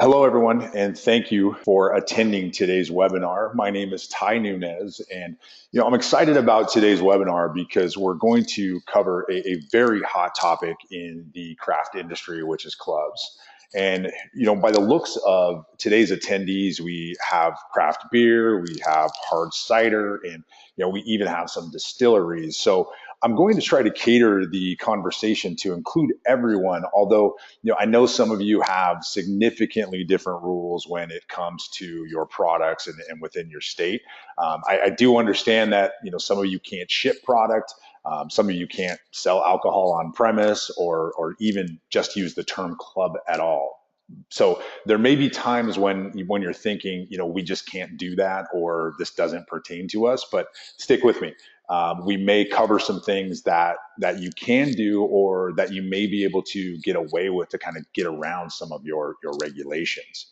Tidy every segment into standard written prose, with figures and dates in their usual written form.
Hello, everyone, and thank you for attending today's webinar. My name is Ty Nunez, and I'm excited about today's webinar because we're going to cover a very hot topic in the craft industry, which is clubs. And by the looks of today's attendees, we have craft beer, we have hard cider, and we even have some distilleries. So I'm going to try to cater the conversation to include everyone, although I know some of you have significantly different rules when it comes to your products and within your state. I do understand that some of you can't ship product, some of you can't sell alcohol on premise, or even just use the term club at all. So there may be times when you're thinking, we just can't do that, or this doesn't pertain to us. But stick with me. We may cover some things that you can do, or that you may be able to get away with to kind of get around some of your regulations.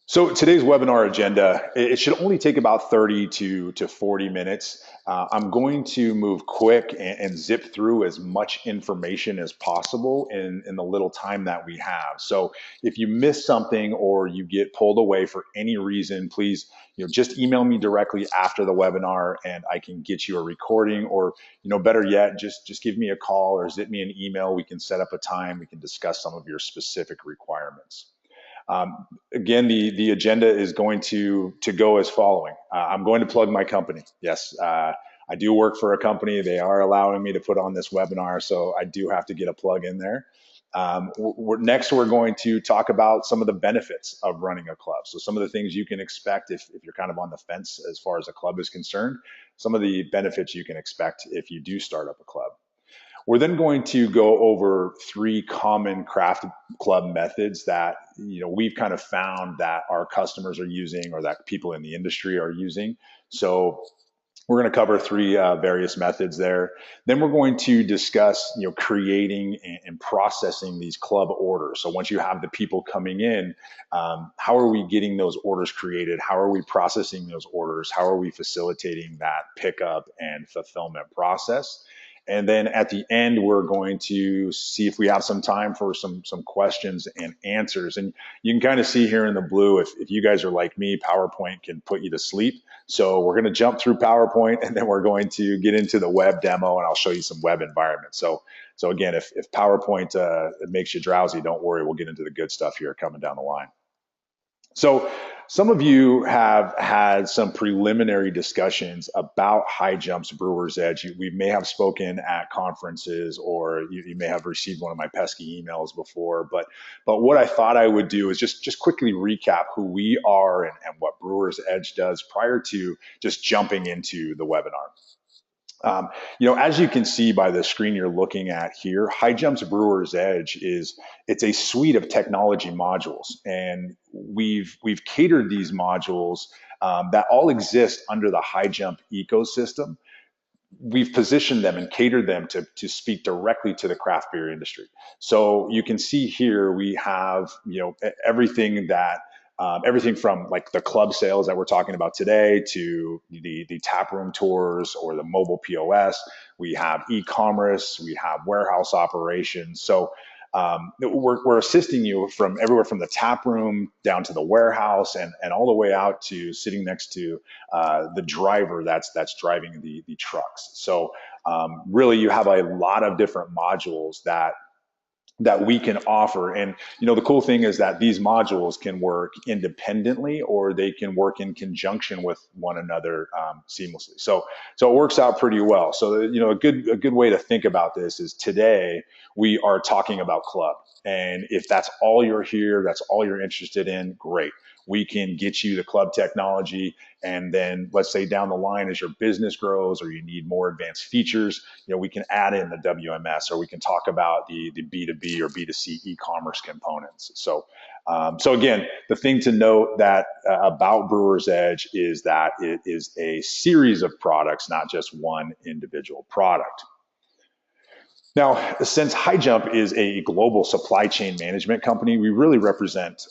So today's webinar agenda, it should only take about 30 to 40 minutes. I'm going to move quick and zip through as much information as possible in the little time that we have. So if you miss something or you get pulled away for any reason, please just email me directly after the webinar and I can get you a recording, or better yet, just give me a call or zip me an email. We can set up a time. We can discuss some of your specific requirements. Again, the agenda is going to go as following. I'm going to plug my company. Yes, I do work for a company. They are allowing me to put on this webinar, so I do have to get a plug in there. Next, we're going to talk about some of the benefits of running a club. So some of the things you can expect if you're kind of on the fence as far as a club is concerned, some of the benefits you can expect if you do start up a club. We're then going to go over 3 common craft club methods that we've kind of found that our customers are using, or that people in the industry are using. So we're going to cover 3 various methods there. Then we're going to discuss creating and processing these club orders. So once you have the people coming in, how are we getting those orders created? How are we processing those orders? How are we facilitating that pickup and fulfillment process? And then at the end, we're going to see if we have some time for some questions and answers. And you can kind of see here in the blue, if you guys are like me, PowerPoint can put you to sleep. So we're going to jump through PowerPoint, and then we're going to get into the web demo, and I'll show you some web environments. So again, if PowerPoint it makes you drowsy, don't worry. We'll get into the good stuff here coming down the line. So some of you have had some preliminary discussions about HighJump's Brewers Edge. We may have spoken at conferences, or you may have received one of my pesky emails before. But what I thought I would do is just quickly recap who we are and what Brewers Edge does prior to just jumping into the webinar. As you can see by the screen you're looking at here, HighJump's Brewers Edge it's a suite of technology modules, and we've catered these modules that all exist under the HighJump ecosystem. We've positioned them and catered them to speak directly to the craft beer industry. So you can see here we have everything that. Everything from like the club sales that we're talking about today to the tap room tours or the mobile POS. We have e-commerce, we have warehouse operations. So we're assisting you from everywhere from the tap room down to the warehouse and all the way out to sitting next to the driver that's driving the trucks. So really you have a lot of different modules that we can offer. And the cool thing is that these modules can work independently, or they can work in conjunction with one another seamlessly. So it works out pretty well. So a good way to think about this is today we are talking about club, and if that's all you're here, that's all you're interested in, great. We can get you the club technology, and then let's say down the line as your business grows or you need more advanced features, we can add in the WMS, or we can talk about the B2B or B2C e-commerce components. So again, the thing to note that about Brewers Edge is that it is a series of products, not just one individual product. Now, since HighJump is a global supply chain management company, we really represent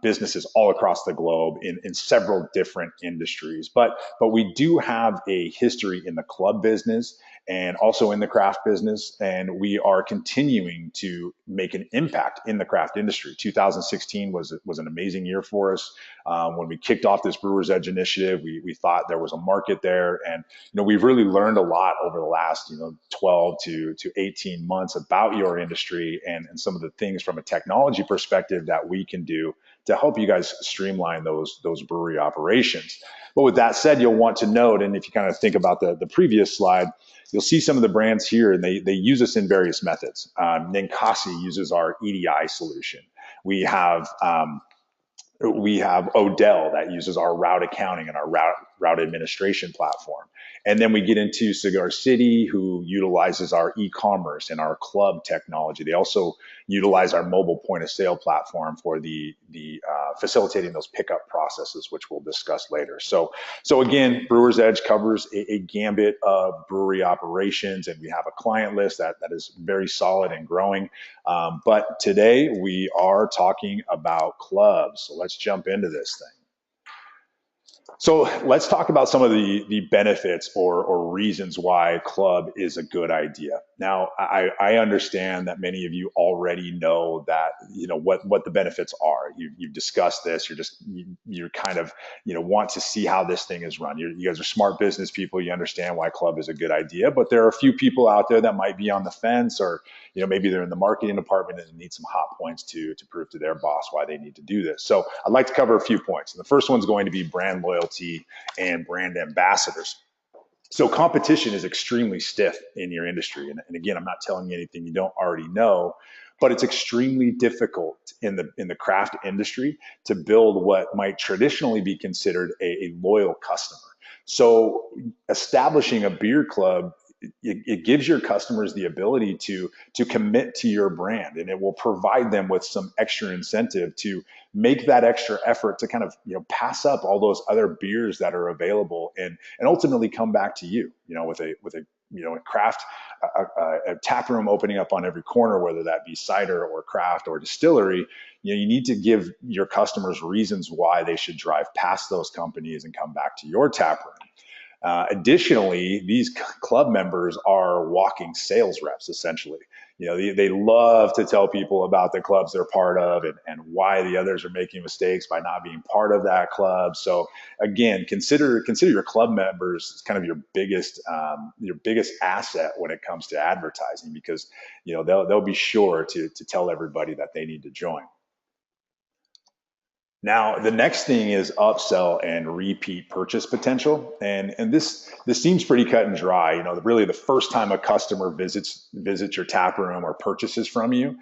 businesses all across the globe in several different industries. But we do have a history in the club business, and also in the craft business. And we are continuing to make an impact in the craft industry. 2016 was an amazing year for us. When we kicked off this Brewers Edge initiative, we thought there was a market there. And, we've really learned a lot over the last, 12 to 18 months about your industry and some of the things from a technology perspective that we can do to help you guys streamline those brewery operations. But with that said, you'll want to note, and if you kind of think about the previous slide, you'll see some of the brands here, and they use us in various methods. Ninkasi uses our EDI solution. We have Odell that uses our route accounting and our route administration platform. And then we get into Cigar City, who utilizes our e-commerce and our club technology. They also utilize our mobile point of sale platform for the facilitating those pickup processes, which we'll discuss later. So again, Brewers Edge covers a gambit of brewery operations, and we have a client list that is very solid and growing. But today we are talking about clubs. So let's jump into this thing. So let's talk about some of the benefits or reasons why club is a good idea. Now, I understand that many of you already know that, what the benefits are. You've discussed this. You're kind of, want to see how this thing is run. You guys are smart business people. You understand why club is a good idea, but there are a few people out there that might be on the fence, or, maybe they're in the marketing department and need some hot points to prove to their boss why they need to do this. So I'd like to cover a few points. And the first one's going to be brand loyalty and brand ambassadors. So competition is extremely stiff in your industry. And again, I'm not telling you anything you don't already know, but it's extremely difficult in the craft industry to build what might traditionally be considered a loyal customer. So establishing a beer club, it gives your customers the ability to commit to your brand, and it will provide them with some extra incentive to make that extra effort to kind of pass up all those other beers that are available and ultimately come back to you, with a craft, a tap room opening up on every corner, whether that be cider or craft or distillery. You need to give your customers reasons why they should drive past those companies and come back to your tap room. Additionally, these club members are walking sales reps, essentially. They love to tell people about the clubs they're part of and why the others are making mistakes by not being part of that club. So again, consider your club members as kind of your biggest asset when it comes to advertising, because they'll be sure to tell everybody that they need to join. Now, the next thing is upsell and repeat purchase potential. And this seems pretty cut and dry. Really the first time a customer visits your tap room or purchases from you,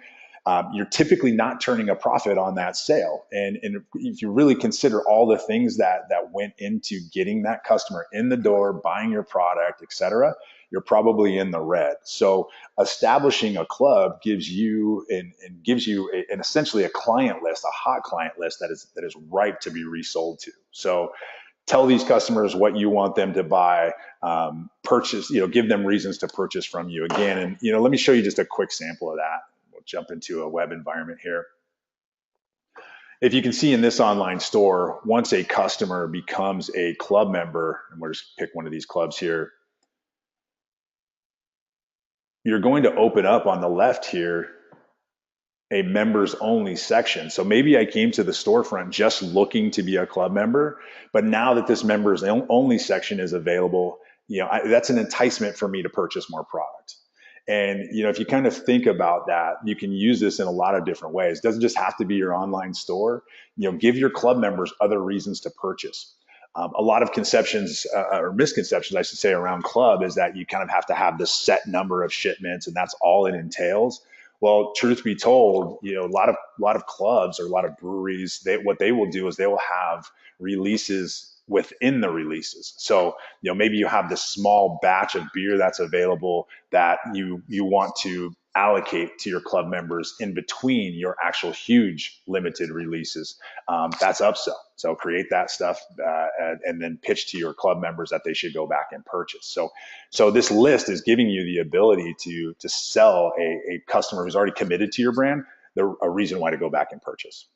you're typically not turning a profit on that sale. And if you really consider all the things that went into getting that customer in the door, buying your product, et cetera, you're probably in the red. So establishing a club gives you essentially a client list, a hot client list that is ripe to be resold to. So tell these customers what you want them to buy, purchase, give them reasons to purchase from you again. And, let me show you just a quick sample of that. We'll jump into a web environment here. If you can see in this online store, once a customer becomes a club member, and we'll just pick one of these clubs here, you're going to open up on the left here a members only section. So maybe I came to the storefront just looking to be a club member, but now that this members only section is available, that's an enticement for me to purchase more product. And if you kind of think about that, you can use this in a lot of different ways. It doesn't just have to be your online store. Give your club members other reasons to purchase. A lot of conceptions or misconceptions, I should say, around club is that you kind of have to have this set number of shipments and that's all it entails. Well, truth be told, a lot of clubs or a lot of breweries, what they will do is they will have releases within the releases. So, maybe you have this small batch of beer that's available that you want to allocate to your club members in between your actual huge limited releases. That's upsell. So create that stuff and then pitch to your club members that they should go back and purchase. So this list is giving you the ability to sell a customer who's already committed to your brand a reason why to go back and purchase.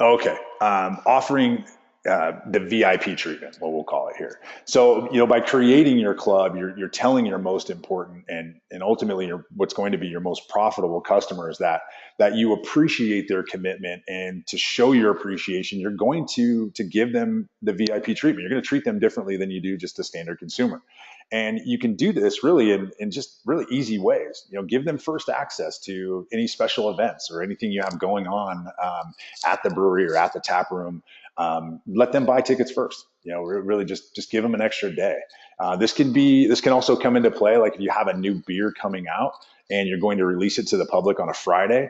Okay, offering the VIP treatment, what we'll call it here. So, by creating your club, you're telling your most important and ultimately what's going to be your most profitable customers that you appreciate their commitment, and to show your appreciation, you're going to give them the VIP treatment. You're going to treat them differently than you do just a standard consumer. And you can do this really in just really easy ways. Give them first access to any special events or anything you have going on at the brewery or at the tap room. Let them buy tickets first. Really just give them an extra day. This can also come into play like if you have a new beer coming out and you're going to release it to the public on a Friday.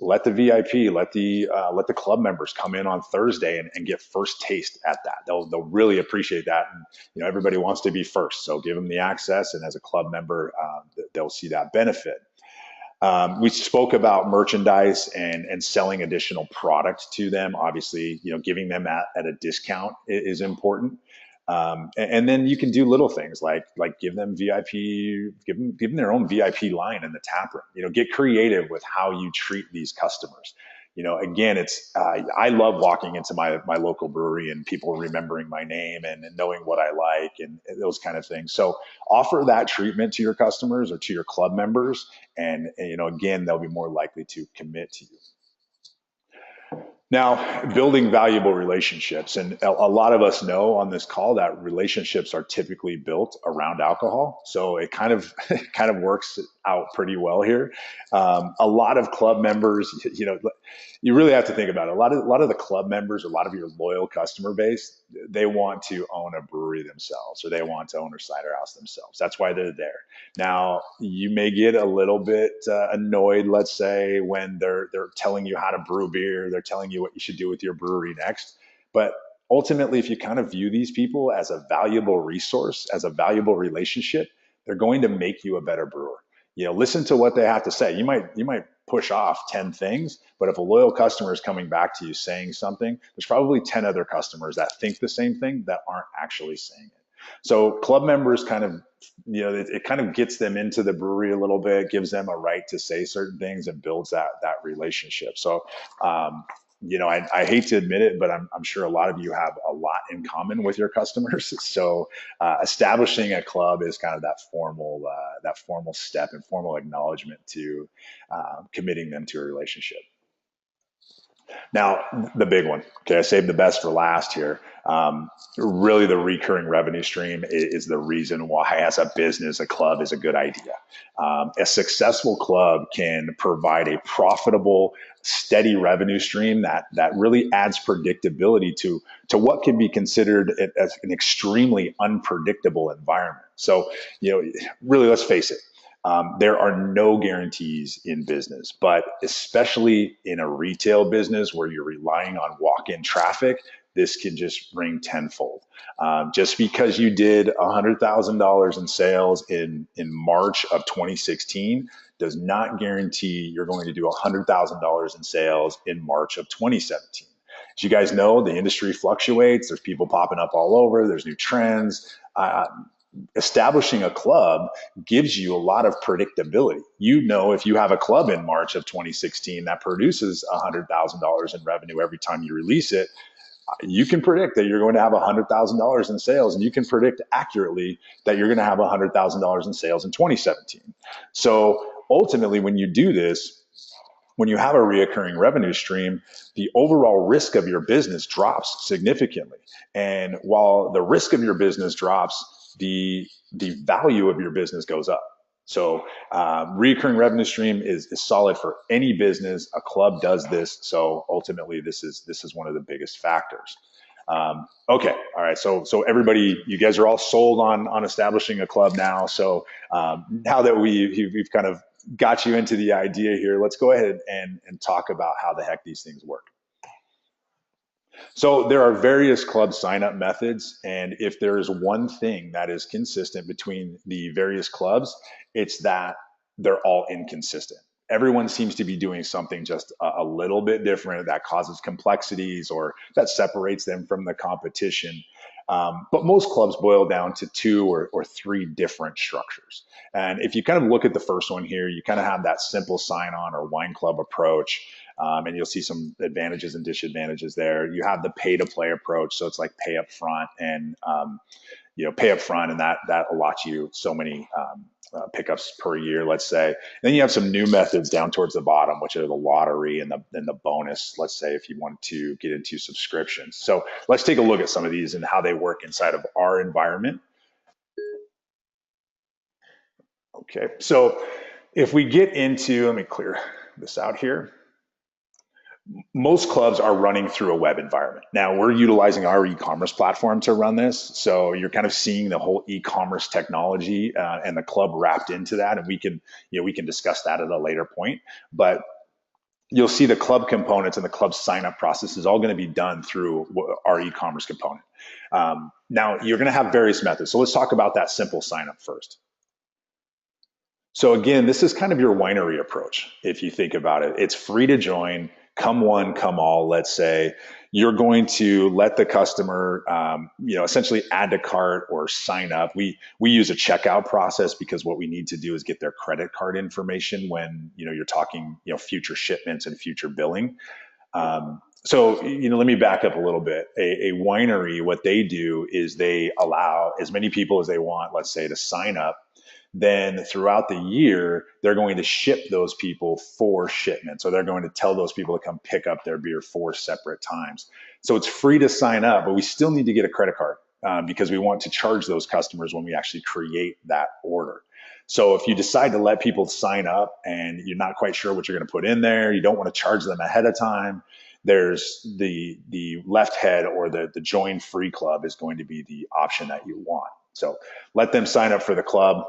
Let the VIP, let the club members come in on Thursday and get first taste at that. They'll really appreciate that, and everybody wants to be first, so give them the access, and as a club member, they'll see that benefit. We spoke about merchandise and selling additional product to them. Obviously, giving them at a discount is important. And then you can do little things like give them VIP, give them their own VIP line in the tap room. Get creative with how you treat these customers. Again, I love walking into my local brewery and people remembering my name and knowing what I like and those kind of things. So offer that treatment to your customers or to your club members, and again, they'll be more likely to commit to you. Now, building valuable relationships, and a lot of us know on this call that relationships are typically built around alcohol. So it kind of works out pretty well here. A lot of club members, you really have to think about it. A lot of the club members, a lot of your loyal customer base, they want to own a brewery themselves, or they want to own a cider house themselves. That's why they're there. Now, you may get a little bit annoyed, let's say, when they're telling you how to brew beer, they're telling you what you should do with your brewery next. But ultimately, if you kind of view these people as a valuable resource, as a valuable relationship, they're going to make you a better brewer. Listen to what they have to say. You might push off 10 things, but if a loyal customer is coming back to you saying something, there's probably 10 other customers that think the same thing that aren't actually saying it. So club members kind of, it kind of gets them into the brewery a little bit, gives them a right to say certain things, and builds that relationship. So, I hate to admit it, but I'm sure a lot of you have a lot in common with your customers. So establishing a club is kind of that formal step and formal acknowledgement to committing them to a relationship. Now, the big one, okay, I saved the best for last here. Really, the recurring revenue stream is the reason why, as a business, a club is a good idea. A successful club can provide a profitable, steady revenue stream that really adds predictability to what can be considered as an extremely unpredictable environment. So, really, let's face it. There are no guarantees in business, but especially in a retail business where you're relying on walk-in traffic, this can just ring tenfold. Just because you did $100,000 in sales in March of 2016 does not guarantee you're going to do $100,000 in sales in March of 2017. As you guys know, the industry fluctuates. There's people popping up all over. There's new trends. Establishing a club gives you a lot of predictability. If you have a club in March of 2016 that produces $100,000 in revenue every time you release it, you can predict that you're going to have $100,000 in sales, and you can predict accurately that you're going to have $100,000 in sales in 2017. So ultimately, when you do this, when you have a reoccurring revenue stream, the overall risk of your business drops significantly. And while the risk of your business drops, the value of your business goes up. So recurring revenue stream is solid for any business. A club does this. So ultimately, this is one of the biggest factors. Okay. All right. So everybody, you guys are all sold on establishing a club now. So now that we've kind of got you into the idea here, let's go ahead and talk about how the heck these things work. So there are various club sign-up methods, and if there is one thing that is consistent between the various clubs, it's that they're all inconsistent. Everyone seems to be doing something just a little bit different that causes complexities or that separates them from the competition. But most clubs boil down to two or three different structures. And if you kind of look at the first one here, you kind of have that simple sign-on or wine club approach. and you'll see some advantages and disadvantages there. You have the pay to play approach, so it's like pay up front and pay up front, and that allots you so many pickups per year, let's say. And then you have some new methods down towards the bottom, which are the lottery and the bonus, let's say, if you want to get into subscriptions. So let's take a look at some of these and how they work inside of our environment. Okay, so if we get into, let me clear this out here. Most clubs are running through a web environment. Now we're utilizing our e-commerce platform to run this. So you're kind of seeing the whole e-commerce technology and the club wrapped into that. And we can discuss that at a later point, but you'll see the club components and the club sign up process is all going to be done through our e-commerce component. Now you're going to have various methods. So let's talk about that simple sign up first. So again, this is kind of your winery approach. If you think about it, it's free to join. Come one, come all, let's say. You're going to let the customer, essentially add to cart or sign up. We use a checkout process because what we need to do is get their credit card information when, you're talking, future shipments and future billing. So, let me back up a little bit. A winery, what they do is they allow as many people as they want, let's say, to sign up. Then throughout the year, they're going to ship those people 4 shipments. So they're going to tell those people to come pick up their beer 4 separate times. So it's free to sign up, but we still need to get a credit card because we want to charge those customers when we actually create that order. So if you decide to let people sign up and you're not quite sure what you're going to put in there, you don't want to charge them ahead of time, there's the left head or the join free club is going to be the option that you want. So let them sign up for the club.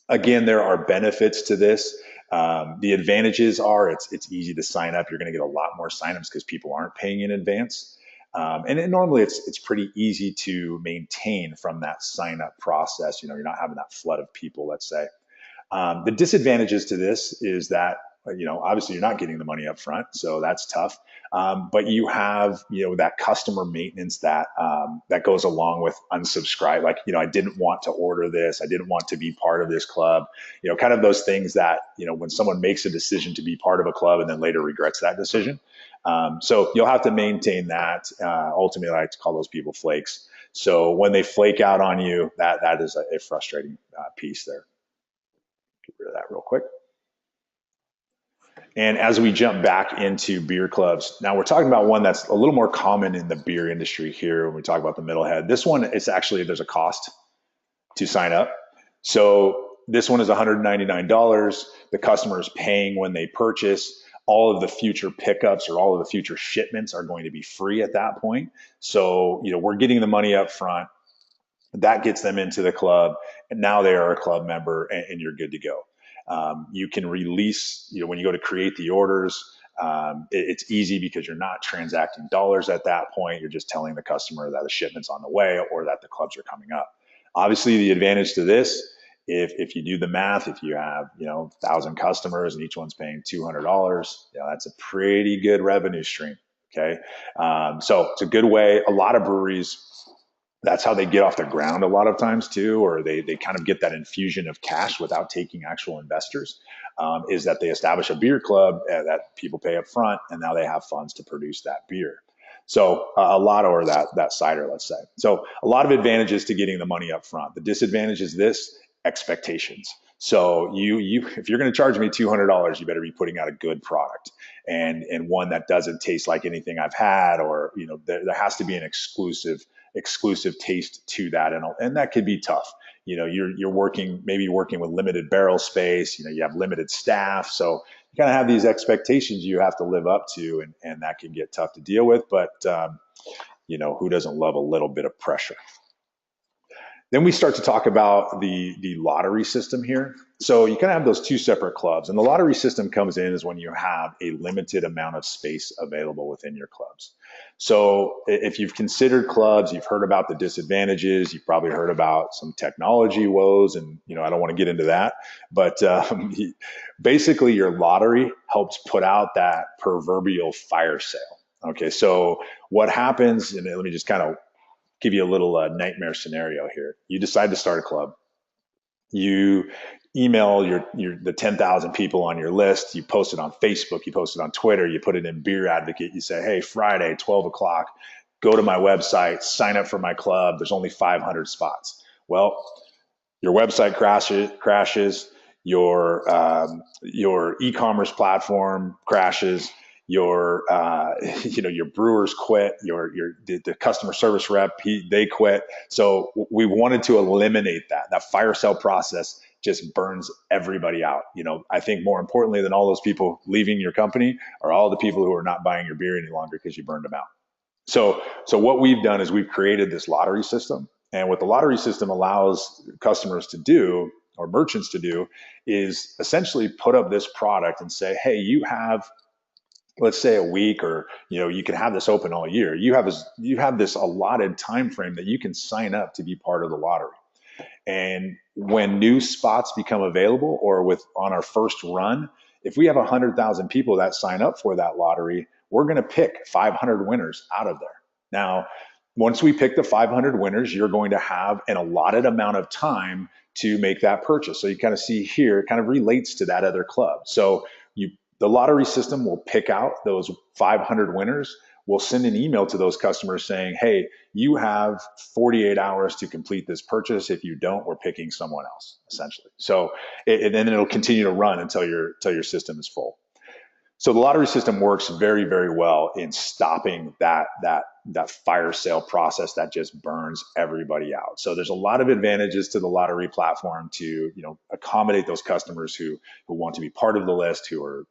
Again, there are benefits to this. The advantages are it's easy to sign up. You're going to get a lot more signups because people aren't paying in advance. And normally it's pretty easy to maintain from that sign up process. You're not having that flood of people, let's say. The disadvantages to this is that, obviously you're not getting the money up front, so that's tough. But you have, that customer maintenance that goes along with unsubscribe. Like, I didn't want to order this. I didn't want to be part of this club. Kind of those things that, when someone makes a decision to be part of a club and then later regrets that decision. So you'll have to maintain that. Ultimately, I like to call those people flakes. So when they flake out on you, that is a frustrating piece there. Get rid of that real quick. And as we jump back into beer clubs, now we're talking about one that's a little more common in the beer industry here when we talk about the middlehead. This one, it's actually, there's a cost to sign up. So this one is $199. The customer is paying when they purchase. All of the future pickups or all of the future shipments are going to be free at that point. So, we're getting the money up front. That gets them into the club, and now they are a club member, and you're good to go. You can release, when you go to create the orders, it's easy because you're not transacting dollars at that point. You're just telling the customer that the shipment's on the way or that the clubs are coming up. Obviously, the advantage to this, if you do the math, if you have, 1,000 customers and each one's paying $200, that's a pretty good revenue stream. Okay. So it's a good way. A lot of breweries, that's how they get off the ground a lot of times too, or they kind of get that infusion of cash without taking actual investors, is that they establish a beer club that people pay up front, and now they have funds to produce that beer. So a lot, or that cider, let's say. So a lot of advantages to getting the money up front. The disadvantage is this: expectations. So if you're going to charge me $200, you better be putting out a good product and one that doesn't taste like anything I've had, or there has to be an exclusive taste to that, and that could be tough. You're working with limited barrel space. You have limited staff, so you kind of have these expectations you have to live up to, and that can get tough to deal with. But who doesn't love a little bit of pressure? Then we start to talk about the lottery system here. So you kind of have those two separate clubs, and the lottery system comes in is when you have a limited amount of space available within your clubs. So if you've considered clubs, you've heard about the disadvantages, you've probably heard about some technology woes, and I don't want to get into that, but basically your lottery helps put out that proverbial fire sale. Okay, so what happens, and let me just kind of give you a little nightmare scenario here. You decide to start a club. You email the 10,000 people on your list. You post it on Facebook, you post it on Twitter, you put it in Beer Advocate. You say, hey, Friday, 12 o'clock, go to my website, sign up for my club. There's only 500 spots. Well, your website crashes, your e-commerce platform crashes, your brewers quit, the customer service rep, they quit. So we wanted to eliminate that fire sale process just burns everybody out. I think more importantly than all those people leaving your company are all the people who are not buying your beer any longer because you burned them out. So what we've done is we've created this lottery system. And what the lottery system allows customers to do, or merchants to do, is essentially put up this product and say, hey, you have, let's say, a week, or you can have this open all year. You have this allotted time frame that you can sign up to be part of the lottery. And when new spots become available, or on our first run, if we have 100,000 people that sign up for that lottery, we're going to pick 500 winners out of there. Now, once we pick the 500 winners, you're going to have an allotted amount of time to make that purchase. So you kind of see here, it kind of relates to that other club. So the lottery system will pick out those 500 winners. We'll send an email to those customers saying, hey, you have 48 hours to complete this purchase. If you don't, we're picking someone else, essentially. So and then it'll continue to run until your system is full. So the lottery system works very, very well in stopping that fire sale process that just burns everybody out. So there's a lot of advantages to the lottery platform to accommodate those customers who want to be part of the list, who are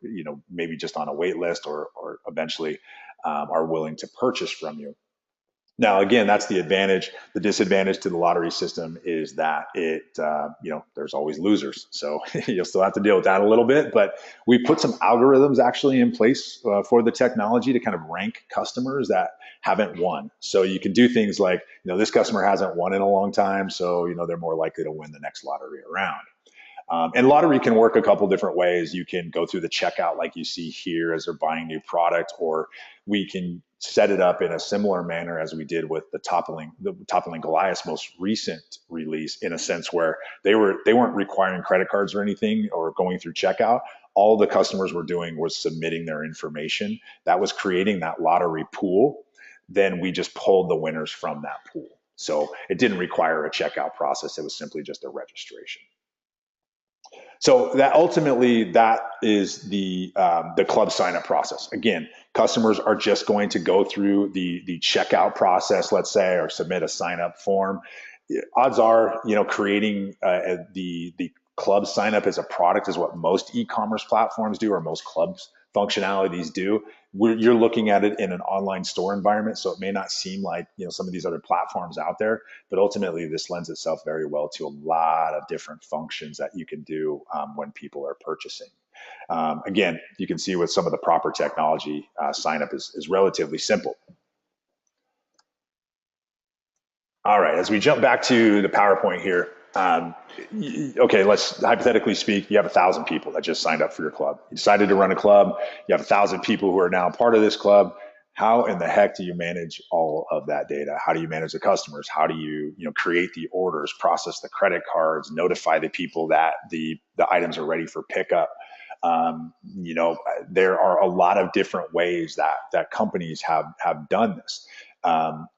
maybe just on a wait list, or eventually are willing to purchase from you. Now, again, that's the advantage. The disadvantage to the lottery system is that there's always losers. So you'll still have to deal with that a little bit. But we put some algorithms actually in place for the technology to kind of rank customers that haven't won. So you can do things like, this customer hasn't won in a long time, so they're more likely to win the next lottery around. And lottery can work a couple different ways. You can go through the checkout like you see here as they're buying new product, or we can set it up in a similar manner as we did with the Toppling Goliath's most recent release, in a sense where they weren't requiring credit cards or anything or going through checkout. All the customers were doing was submitting their information. That was creating that lottery pool. Then we just pulled the winners from that pool. So it didn't require a checkout process. It was simply just a registration. So that ultimately, that is the club sign-up process. Again, customers are just going to go through the checkout process, let's say, or submit a sign-up form. Odds are, creating the club sign-up as a product is what most e-commerce platforms do, or most clubs functionalities do. You're looking at it in an online store environment, so it may not seem like some of these other platforms out there, but ultimately this lends itself very well to a lot of different functions that you can do when people are purchasing. Again, you can see with some of the proper technology, sign up is relatively simple. All right, as we jump back to the PowerPoint here, okay, let's hypothetically speak, you have 1,000 people that just signed up for your club. You decided to run a club. You have 1,000 people who are now part of this club. How in the heck do you manage all of that data? How do you manage the customers? How do you, create the orders, process the credit cards, notify the people that the items are ready for pickup? There are a lot of different ways that companies have done this.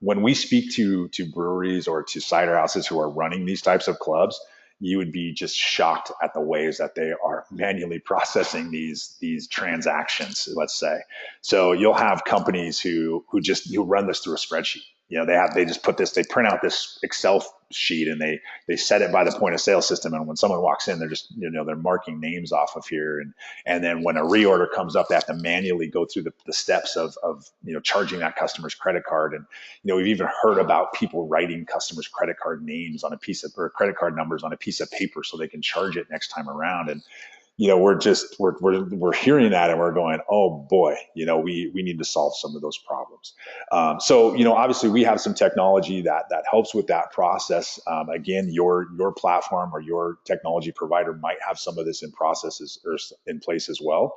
When we speak to breweries or to cider houses who are running these types of clubs, you would be just shocked at the ways that they are manually processing these transactions, let's say. So you'll have companies who run this through a spreadsheet. They print out this Excel sheet and they set it by the point of sale system. And when someone walks in, they're just, they're marking names off of here. And then when a reorder comes up, they have to manually go through the steps of charging that customer's credit card. And, we've even heard about people writing customers' credit card names on or credit card numbers on a piece of paper so they can charge it next time around. And, we're hearing that and we're going, oh boy, we need to solve some of those problems. So obviously we have some technology that helps with that process. Again, your platform or your technology provider might have some of this in processes or in place as well.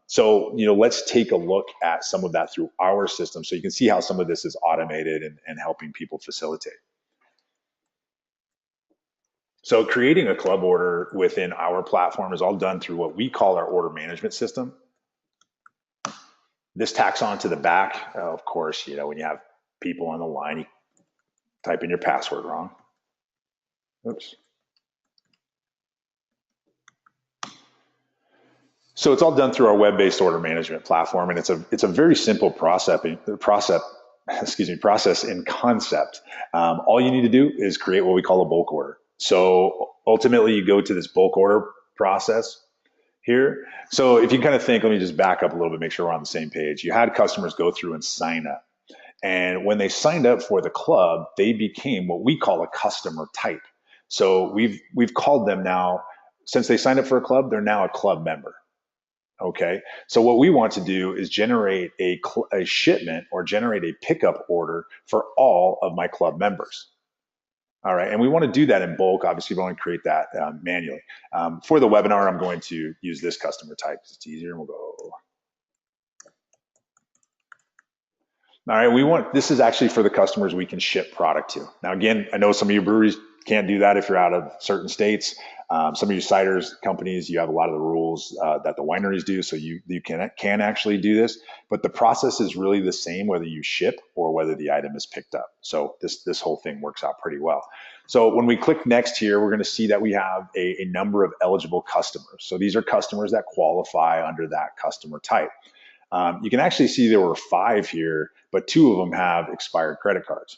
So let's take a look at some of that through our system so you can see how some of this is automated and helping people facilitate. So creating a club order within our platform is all done through what we call our order management system. This tacks on to the back. Of course, when you have people on the line, you type in your password wrong. Oops. So it's all done through our web-based order management platform, and it's a very simple process in concept. All you need to do is create what we call a bulk order. So ultimately, you go to this bulk order process here. So if you kind of think, let me just back up a little bit, make sure we're on the same page. You had customers go through and sign up. And when they signed up for the club, they became what we call a customer type. So we've called them now, since they signed up for a club, they're now a club member. Okay. So what we want to do is generate a shipment or generate a pickup order for all of my club members. All right. And we want to do that in bulk. Obviously, we want to create that manually. For the webinar, I'm going to use this customer type. It's easier. And we'll go. All right. This is actually for the customers we can ship product to. Now, again, I know some of your breweries can't do that if you're out of certain states. Some of your ciders companies, you have a lot of the rules that the wineries do, so you can actually do this. But the process is really the same whether you ship or whether the item is picked up. So this whole thing works out pretty well. So when we click next here, we're going to see that we have a number of eligible customers. So these are customers that qualify under that customer type. You can actually see there were 5 here, but 2 of them have expired credit cards.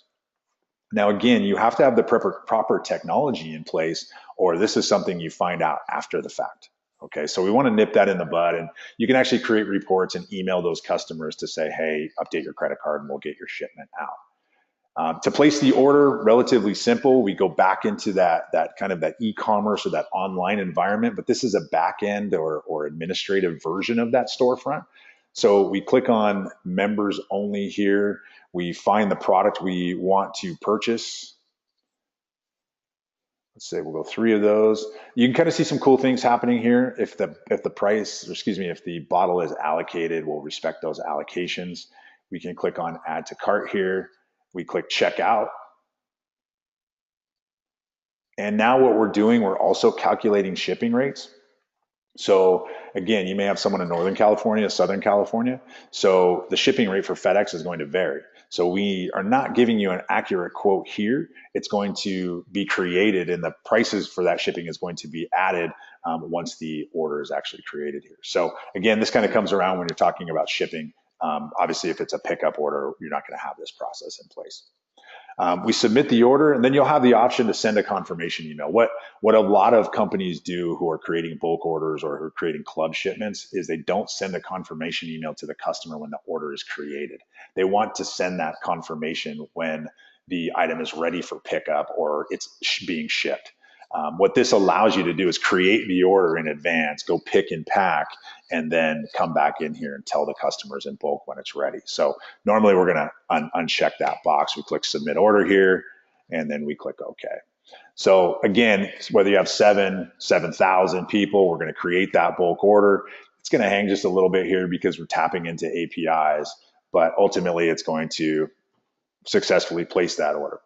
Now, again, you have to have the proper technology in place, or this is something you find out after the fact. Okay, so we want to nip that in the bud, and you can actually create reports and email those customers to say, hey, update your credit card and we'll get your shipment out. To place the order, relatively simple. We go back into that kind of that e-commerce or that online environment, but this is a back end or administrative version of that storefront. So we click on members only here. We find the product we want to purchase. Let's say we'll go 3 of those. You can kind of see some cool things happening here. If the price, or excuse me, if the bottle is allocated, we'll respect those allocations. We can click on add to cart here. We click checkout. And now what we're doing, we're also calculating shipping rates. So again, you may have someone in Northern California, Southern California. So the shipping rate for FedEx is going to vary. So we are not giving you an accurate quote here. It's going to be created and the prices for that shipping is going to be added once the order is actually created here. So again, this kind of comes around when you're talking about shipping. Obviously, if it's a pickup order, you're not going to have this process in place. We submit the order, and then you'll have the option to send a confirmation email. What a lot of companies do who are creating bulk orders or who are creating club shipments is they don't send a confirmation email to the customer when the order is created. They want to send that confirmation when the item is ready for pickup or it's being shipped. What this allows you to do is create the order in advance, go pick and pack, and then come back in here and tell the customers in bulk when it's ready. So normally we're going to uncheck that box. We click submit order here, and then we click OK. So again, whether you have 7,000 people, we're going to create that bulk order. It's going to hang just a little bit here because we're tapping into APIs, but ultimately it's going to successfully place that order.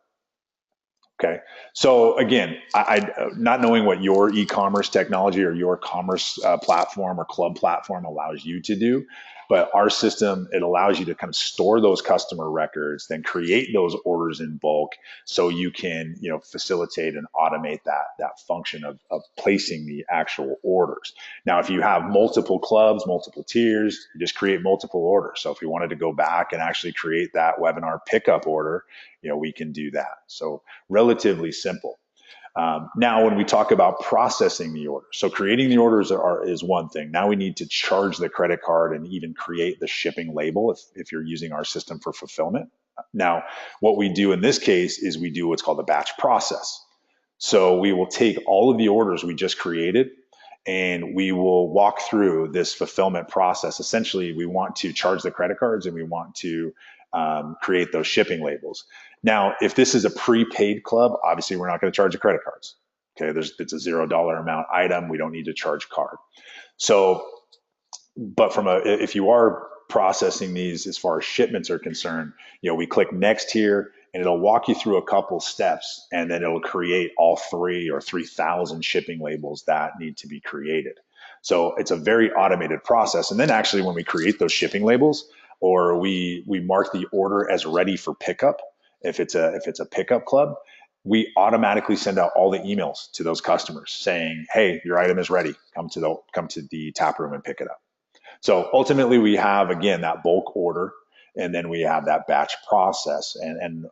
Okay. So again, I not knowing what your e-commerce technology or your commerce platform or club platform allows you to do, but our system, it allows you to kind of store those customer records, then create those orders in bulk so you can, facilitate and automate that function of placing the actual orders. Now, if you have multiple clubs, multiple tiers, you just create multiple orders. So if you wanted to go back and actually create that webinar pickup order, we can do that. So relatively simple. Now, when we talk about processing the order, so creating the orders is one thing. Now we need to charge the credit card and even create the shipping label if you're using our system for fulfillment. Now, what we do in this case is we do what's called the batch process. So we will take all of the orders we just created and we will walk through this fulfillment process. Essentially, we want to charge the credit cards and we want to create those shipping labels. Now, if this is a prepaid club, obviously we're not going to charge the credit cards. Okay, it's a $0 amount item. We don't need to charge card. So, but if you are processing these as far as shipments are concerned, we click next here and it'll walk you through a couple steps, and then it'll create all 3,000 shipping labels that need to be created. So it's a very automated process. And then actually when we create those shipping labels, or we mark the order as ready for pickup, if it's a pickup club, we automatically send out all the emails to those customers saying, hey, your item is ready. Come to the tap room and pick it up. So ultimately we have, again, that bulk order, and then we have that batch process. And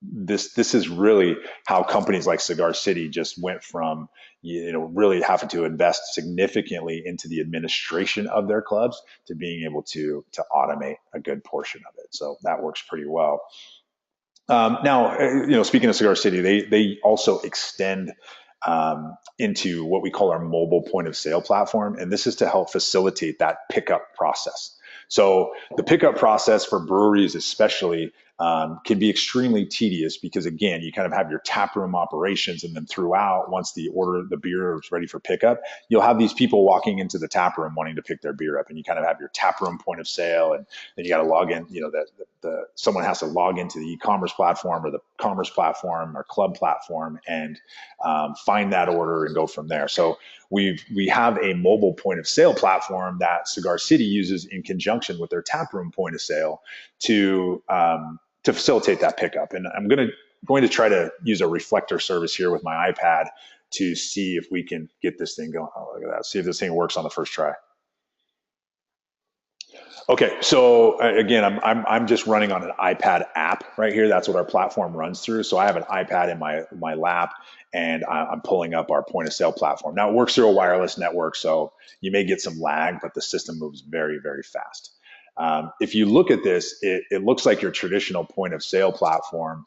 this is really how companies like Cigar City just went from, really having to invest significantly into the administration of their clubs to being able to automate a good portion of it. So that works pretty well. Now, speaking of Cigar City, they also extend into what we call our mobile point of sale platform, and this is to help facilitate that pickup process. So the pickup process for breweries especially can be extremely tedious because, again, you kind of have your taproom operations, and then throughout, once the beer is ready for pickup, you'll have these people walking into the taproom wanting to pick their beer up, and you kind of have your taproom point of sale, and then you got to log in. Someone has to log into the e-commerce platform or the commerce platform or club platform and find that order and go from there. So we have a mobile point of sale platform that Cigar City uses in conjunction with their taproom point of sale to facilitate that pickup. And I'm going to try to use a reflector service here with my iPad to see if we can get this thing going. Oh, look at that. See if this thing works on the first try. Okay, so again, I'm just running on an iPad app right here. That's what our platform runs through. So I have an iPad in my lap, and I'm pulling up our point of sale platform. Now it works through a wireless network, so you may get some lag, but the system moves very, very fast. If you look at this, it looks like your traditional point of sale platform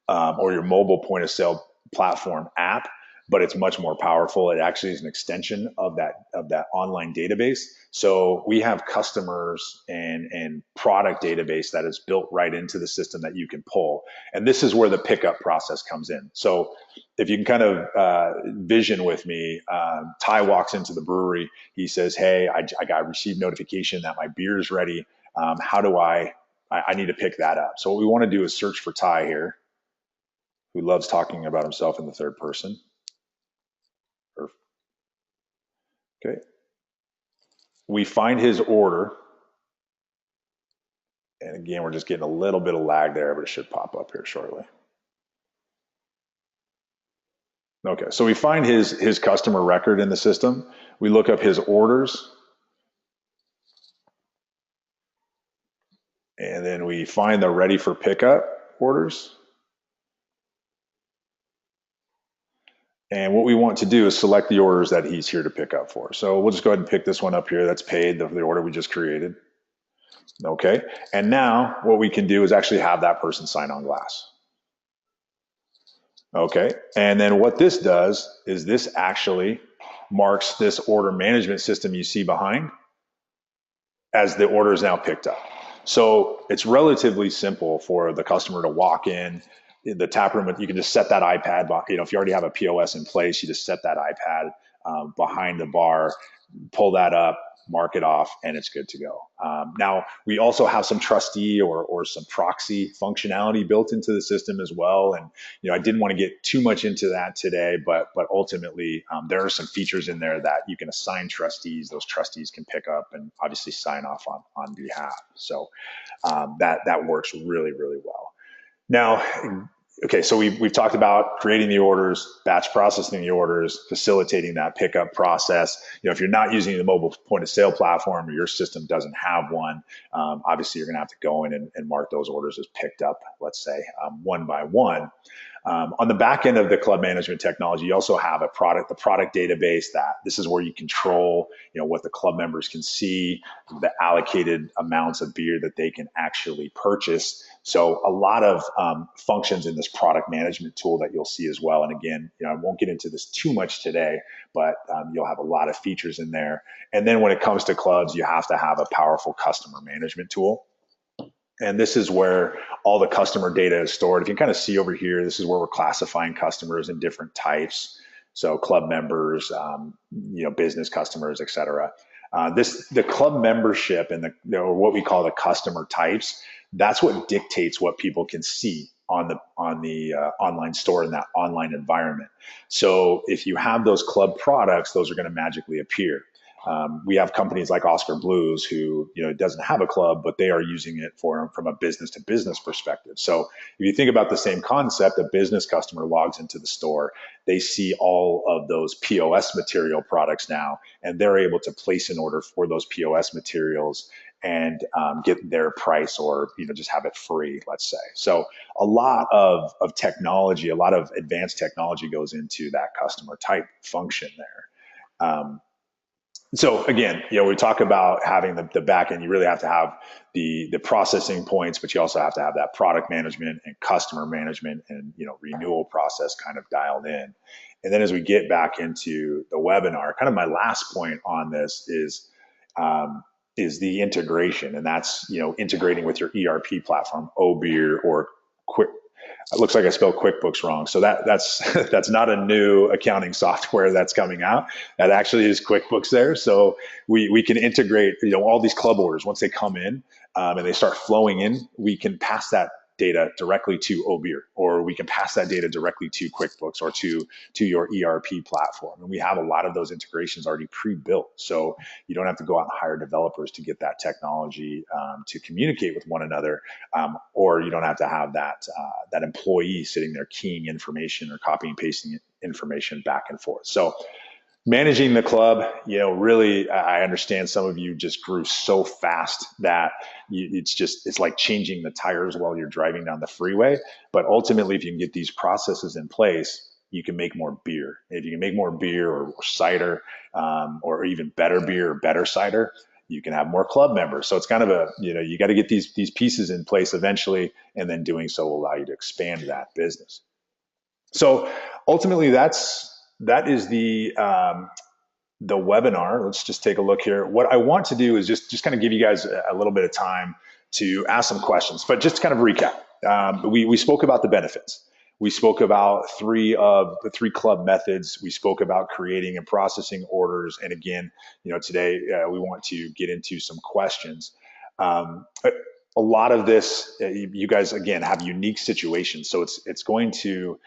or your mobile point of sale platform app, but it's much more powerful. It actually is an extension of that online database. So we have customers and product database that is built right into the system that you can pull. And this is where the pickup process comes in. So if you can kind of vision with me, Ty walks into the brewery. He says, hey, I received notification that my beer is ready. How do I need to pick that up? So what we want to do is search for Ty here, who loves talking about himself in the third person. Okay. We find his order. And again, we're just getting a little bit of lag there, but it should pop up here shortly. Okay, so we find his customer record in the system. We look up his orders. And then we find the ready for pickup orders. And what we want to do is select the orders that he's here to pick up for. So we'll just go ahead and pick this one up here. That's paid, the order we just created. Okay. And now what we can do is actually have that person sign on glass. Okay. And then what this does is this actually marks this order management system you see behind as the order is now picked up. So it's relatively simple for the customer to walk in the tap room. You can just set that iPad, if you already have a POS in place, you just set that iPad behind the bar, pull that up, mark it off, and it's good to go. Now, we also have some trustee or some proxy functionality built into the system as well. And, I didn't want to get too much into that today, but ultimately there are some features in there that you can assign trustees. Those trustees can pick up and obviously sign off on behalf. So that works really, really well. Now, okay, so we've talked about creating the orders, batch processing the orders, facilitating that pickup process. If you're not using the mobile point of sale platform or your system doesn't have one, obviously you're going to have to go in and mark those orders as picked up, let's say, one by one. On the back end of the club management technology, you also have the product database. That this is where you control, what the club members can see, the allocated amounts of beer that they can actually purchase. So a lot of functions in this product management tool that you'll see as well. And again, I won't get into this too much today, but you'll have a lot of features in there. And then when it comes to clubs, you have to have a powerful customer management tool. And this is where all the customer data is stored. If you can kind of see over here, this is where we're classifying customers in different types. So club members, business customers, et cetera. The club membership and what we call the customer types, that's what dictates what people can see on the online store in that online environment. So if you have those club products, those are going to magically appear. We have companies like Oscar Blues who, it doesn't have a club, but they are using it from a business to business perspective. So if you think about the same concept, a business customer logs into the store, they see all of those POS material products now, and they're able to place an order for those POS materials and get their price, or just have it free, let's say. So a lot of technology, a lot of advanced technology goes into that customer type function there. So again, we talk about having the back end. You really have to have the processing points, but you also have to have that product management and customer management and renewal process kind of dialed in. And then as we get back into the webinar, kind of my last point on this is the integration, and that's integrating with your ERP platform, Obeer or Quick. It looks like I spelled QuickBooks wrong. So that's not a new accounting software that's coming out. That actually is QuickBooks there. So we can integrate all these club orders once they come in and they start flowing in. We can pass that data directly to Obeer, or we can pass that data directly to QuickBooks or to your ERP platform. And we have a lot of those integrations already pre-built. So you don't have to go out and hire developers to get that technology to communicate with one another, or you don't have to have that employee sitting there keying information or copying and pasting information back and forth. So managing the club, really, I understand some of you just grew so fast that it's like changing the tires while you're driving down the freeway. But ultimately, if you can get these processes in place, you can make more beer. If you can make more beer or cider, or even better beer or better cider, you can have more club members. So it's kind of you got to get these pieces in place eventually, and then doing so will allow you to expand that business. So ultimately, that is the webinar. Let's just take a look here. What I want to do is just kind of give you guys a little bit of time to ask some questions, but just to kind of recap. We spoke about the benefits. We spoke about the three club methods. We spoke about creating and processing orders. And again, today we want to get into some questions. A lot of this, you guys, again, have unique situations. So it's going to,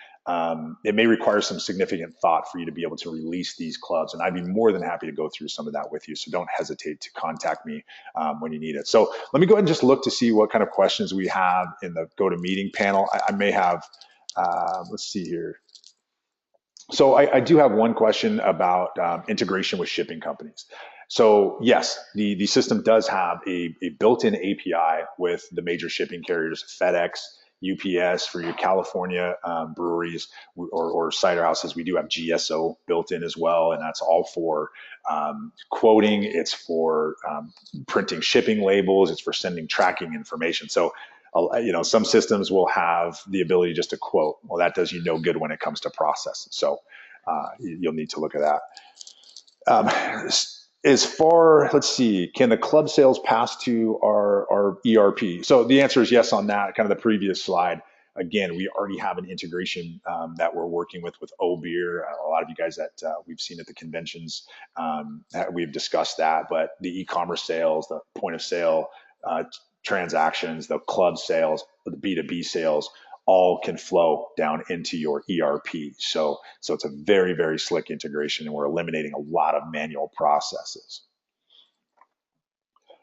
it may require some significant thought for you to be able to release these clubs. And I'd be more than happy to go through some of that with you. So don't hesitate to contact me when you need it. So let me go ahead and just look to see what kind of questions we have in the GoToMeeting panel. I may have, let's see here. So I do have one question about integration with shipping companies. So yes, the system does have a built-in API with the major shipping carriers, FedEx, UPS for your California breweries or cider houses. We do have GSO built in as well, and that's all for quoting. It's for printing shipping labels. It's for sending tracking information. So some systems will have the ability just to quote. Well, that does you no good when it comes to process. So you'll need to look at that. As far, let's see, can the club sales pass to our ERP? So the answer is yes on that, kind of the previous slide. Again, we already have an integration that we're working with Obeer. A lot of you guys that we've seen at the conventions, we've discussed that, but the e-commerce sales, the point of sale transactions, the club sales, the B2B sales, all can flow down into your ERP. So it's a very, very slick integration, and we're eliminating a lot of manual processes.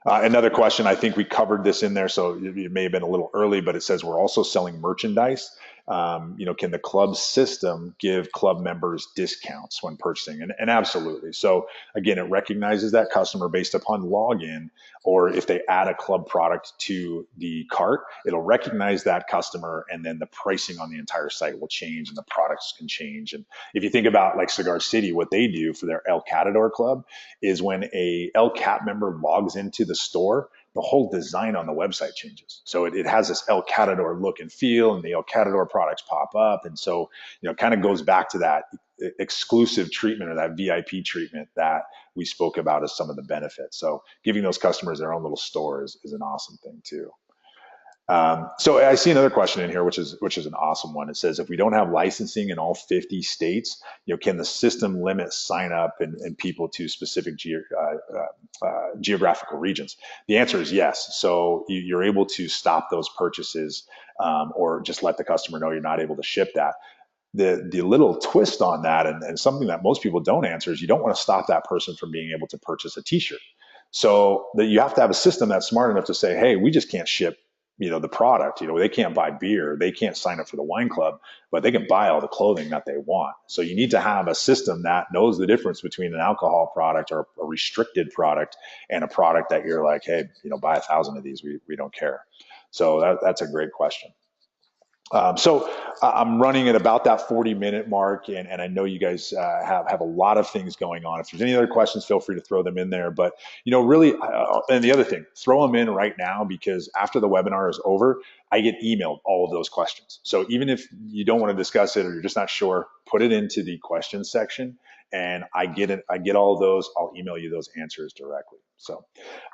Another question, I think we covered this in there, so it may have been a little early, but it says we're also selling merchandise. Can the club system give club members discounts when purchasing? And absolutely. So again, it recognizes that customer based upon login, or if they add a club product to the cart, it'll recognize that customer, and then the pricing on the entire site will change and the products can change. And if you think about like Cigar City, what they do for their El Catador Club is when a El Cat member logs into the store, the whole design on the website changes. So it has this El Catador look and feel, and the El Catador products pop up. And so, it kind of goes back to that exclusive treatment or that VIP treatment that we spoke about as some of the benefits. So giving those customers their own little store is an awesome thing too. So I see another question in here, which is an awesome one. It says, if we don't have licensing in all 50 states, can the system limit sign up and people to specific geographical regions? The answer is yes. So you're able to stop those purchases, or just let the customer know you're not able to ship that. The little twist on that, and something that most people don't answer, is you don't want to stop that person from being able to purchase a T-shirt. So that you have to have a system that's smart enough to say, hey, we just can't ship, the product. They can't buy beer, they can't sign up for the wine club, but they can buy all the clothing that they want. So you need to have a system that knows the difference between an alcohol product or a restricted product and a product that you're like, hey, buy 1,000 of these, we don't care. So that's a great question. So I'm running at about that 40-minute mark, and I know you guys have a lot of things going on. If there's any other questions, feel free to throw them in there. But really, and the other thing, throw them in right now, because after the webinar is over, I get emailed all of those questions. So even if you don't want to discuss it or you're just not sure, put it into the questions section, and I get it. I get all of those. I'll email you those answers directly. So,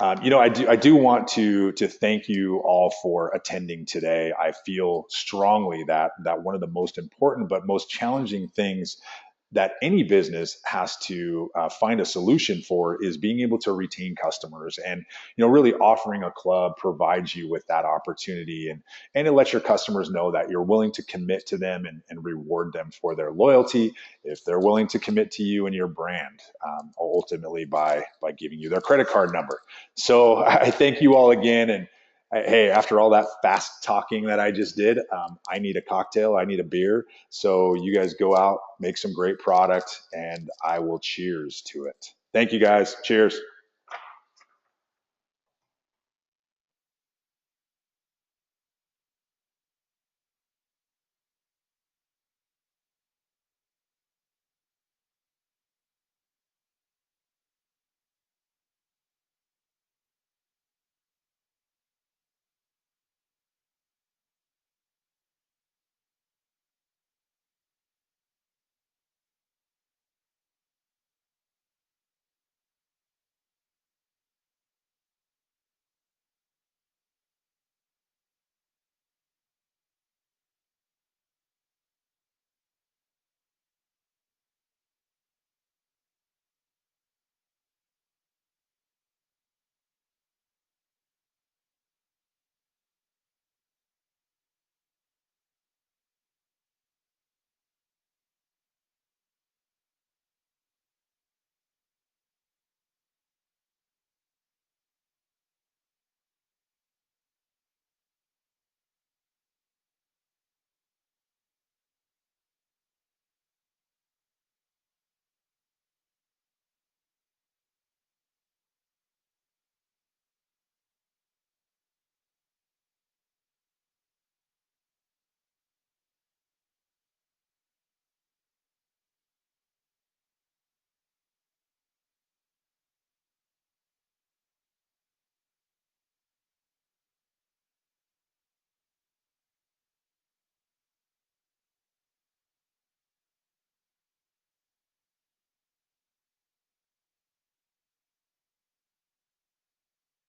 I do want to thank you all for attending today. I feel strongly that one of the most important but most challenging things that any business has to find a solution for is being able to retain customers. And really, offering a club provides you with that opportunity, and it lets your customers know that you're willing to commit to them and reward them for their loyalty if they're willing to commit to you and your brand, ultimately by giving you their credit card number. So I thank you all again. And hey, after all that fast talking that I just did, I need a cocktail, I need a beer. So you guys go out, make some great product, and I will cheers to it. Thank you guys. Cheers.